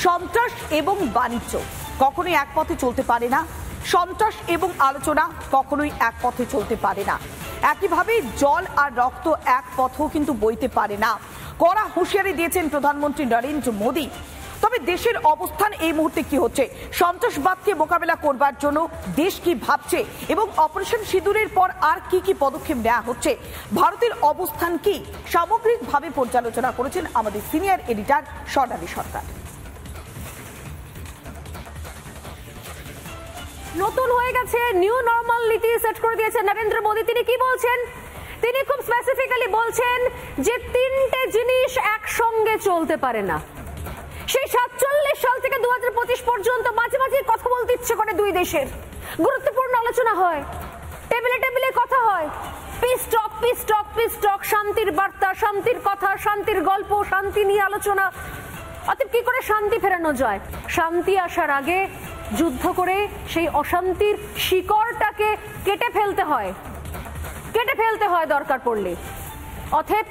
সন্ত্রাস এবং বাণিজ্য কখনোই এক পথে চলতে পারে না, সন্ত্রাস এবং আলোচনা কখনোই এক পথে চলতে পারে না। একইভাবে জল আর রক্ত এক পথেও কিন্তু বইতে পারে না। কড়া হুঁশিয়ারি দিয়েছেন প্রধানমন্ত্রী নরেন্দ্র মোদী। তবে দেশের অবস্থান এই মুহূর্তে কি হচ্ছে, সন্ত্রাসবাদকে মোকাবেলা করবার জন্য দেশ কি ভাবছে এবং অপারেশন সিঁদুরের পর আর কি কি পদক্ষেপ নেওয়া হচ্ছে, ভারতের অবস্থান কি, সামগ্রিকভাবে পর্যালোচনা করেছেন আমাদের সিনিয়র এডিটর স্বর্ণালী সরকার। নতুন হয়ে গেছে, নিউ নরমাল নীতি সেট করে দিয়েছে নরেন্দ্র মোদী। তিনি কি বলছেন? তিনি খুব স্পেসিফিক্যালি বলছেন যে তিনটে জিনিস একসঙ্গে চলতে পারে না। সেই 47 সাল থেকে 2025 পর্যন্ত মাঝে মাঝে কথা বলতে ইচ্ছে করে দুই দেশের, গুরুত্বপূর্ণ আলোচনা হয়, টেবিলে টেবিলে কথা হয়, পিস টক পিস টক পিস টক, শান্তির বার্তা, শান্তির কথা, শান্তির গল্প, শান্তি নিয়ে আলোচনা। অতএব কি করে শান্তি ফেরানো যায়? শান্তি আসার আগে যুদ্ধ করে সেই অশান্তির শিকড়টাকে কেটে ফেলতে হয় দরকার পড়লে। অতএব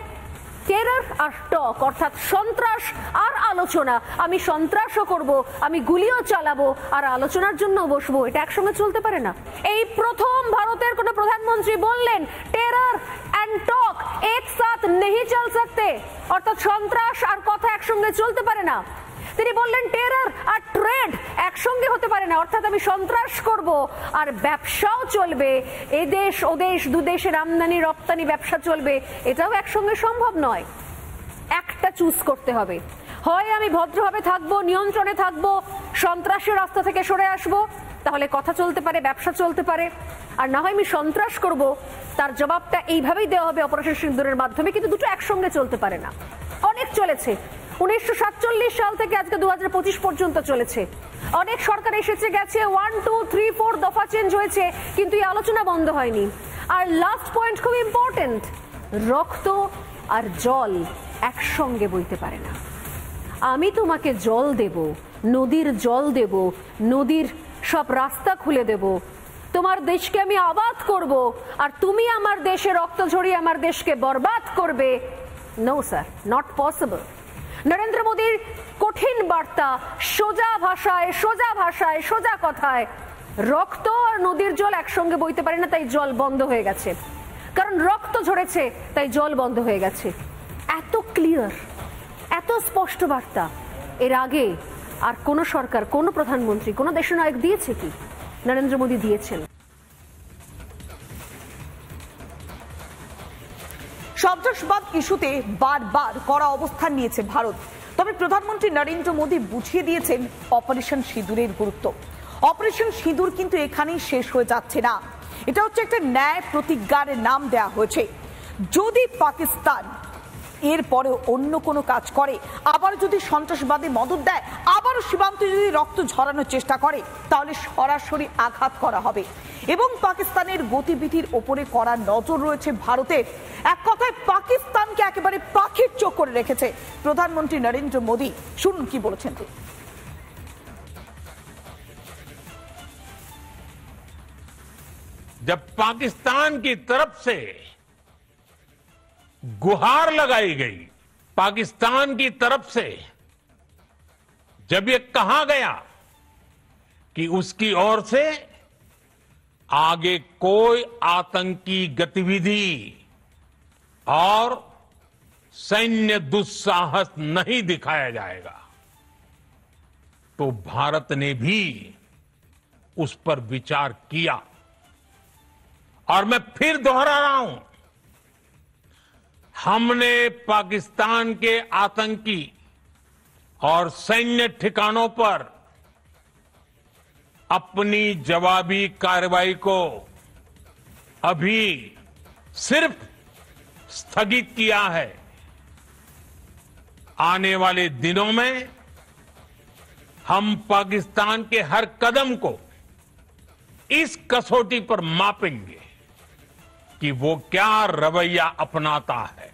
টেরর আর টক অর্থাৎ সন্ত্রাস আর আলোচনা, আমি সন্ত্রাসও করব, আমি গুলিও চালাবো আর আলোচনার জন্য বসবো, এটা একসঙ্গে চলতে পারে না। এই প্রথম ভারতের কোন প্রধানমন্ত্রী বললেন টেরর এন্ড টক এক সাথ নেহি চল সকতে, অর্থাৎ সন্ত্রাস আর কথা একসঙ্গে চলতে পারে না। তিনি বললেন টেরর আর ট্রেড একসঙ্গে হতে পারে না, অর্থাৎ আমি সন্ত্রাস করব আর ব্যবসাও চলবে, এদেশ ওদেশ দুদেশের আমদানি রপ্তানি ব্যবসা চলবে, এটাও একসঙ্গে সম্ভব নয়। একটা চুজ করতে হবে, হয় আমি ভদ্রভাবে থাকবো, নিয়ন্ত্রণে থাকবো, সন্ত্রাসের রাস্তা থেকে সরে আসবো, তাহলে কথা চলতে পারে, ব্যবসা চলতে পারে, আর না হয় আমি সন্ত্রাস করব, তার জবাবটা এইভাবেই দেওয়া হবে অপারেশন সিঁদুরের মাধ্যমে। কিন্তু দুটো একসঙ্গে চলতে পারে না। অনেক চলেছে, 1947 সাল থেকে আজকে 2025 পর্যন্ত চলেছে, অনেক সরকার এসেছে গেছে, 1, 2, 3, 4 দফা চেঞ্জ হয়েছে, কিন্তু এই আলোচনা বন্ধ হয়নি। আর লাস্ট পয়েন্ট খুব ইম্পর্টেন্ট, রক্ত আর জল একসঙ্গে বইতে পারে না। আমি তোমাকে জল দেব, নদীর জল দেব, নদীর সব রাস্তা খুলে দেব, তোমার দেশকে আমি আবাদ করব, আর তুমি আমার দেশে রক্ত ঝরিয়ে আমার দেশকে বরবাদ করবে। No sir, not possible. Narendra মোদীর কঠিন বার্তা, সোজা ভাষায় সোজা কথায়, রক্ত আর নদীর জল একসঙ্গে বইতে পারে না, তাই জল বন্ধ হয়ে গেছে। কারণ রক্ত ঝরেছে তাই জল বন্ধ হয়ে গেছে। এত ক্লিয়ার, এত স্পষ্ট বার্তা এর আগে আর কোন সরকার, কোন প্রধানমন্ত্রী, কোন দেশনায়ক দিয়েছে কি? নরেন্দ্র মোদী দিয়েছেন। সন্ত্রাসবাদ ইস্যুতে বারবার কড়া অবস্থান নিয়েছে ভারত। তবে প্রধানমন্ত্রী নরেন্দ্র মোদী বুঝিয়ে দিয়েছেন অপারেশন সিঁদুরের গুরুত্ব। অপারেশন সিঁদুর কিন্তু এখানেই শেষ হয়ে যাচ্ছে না, এটা হচ্ছে একটা ন্যায় প্রতিজ্ঞার নাম দেওয়া হয়েছে। যদি পাকিস্তান এরপরে অন্য কোনো কাজ করে, আবার যদি সন্ত্রাসবাদে মদত দেয়, আবারও সীমান্তে যদি রক্ত ঝরানোর চেষ্টা করে, তাহলে সরাসরি আঘাত করা হবে। এবং পাকিস্তানের গতিবিধির ওপরে কড়া নজর রয়েছে ভারতের। এক কথায় পাকিস্তানকে একেবারে পাখির চোখ করে রেখেছে প্রধানমন্ত্রী নরেন্দ্র মোদী। শুনুন কি বলেছেন তিনি। जब पाकिस्तान की तरफ से गुहार लगाई गई, पाकिस्तान की तरफ से जब ये कहा गया कि उसकी ओर से आगे कोई आतंकी गतिविधि और सैन्य दुस्साहस नहीं दिखाया जाएगा, तो भारत ने भी उस पर विचार किया। और मैं फिर दोहरा रहा हूं, हमने पाकिस्तान के आतंकी और सैन्य ठिकानों पर अपनी जवाबी कार्रवाई को अभी सिर्फ स्थगित किया है। आने वाले दिनों में हम पाकिस्तान के हर कदम को इस कसौटी पर मापेंगे कि वो क्या रवैया अपनाता है।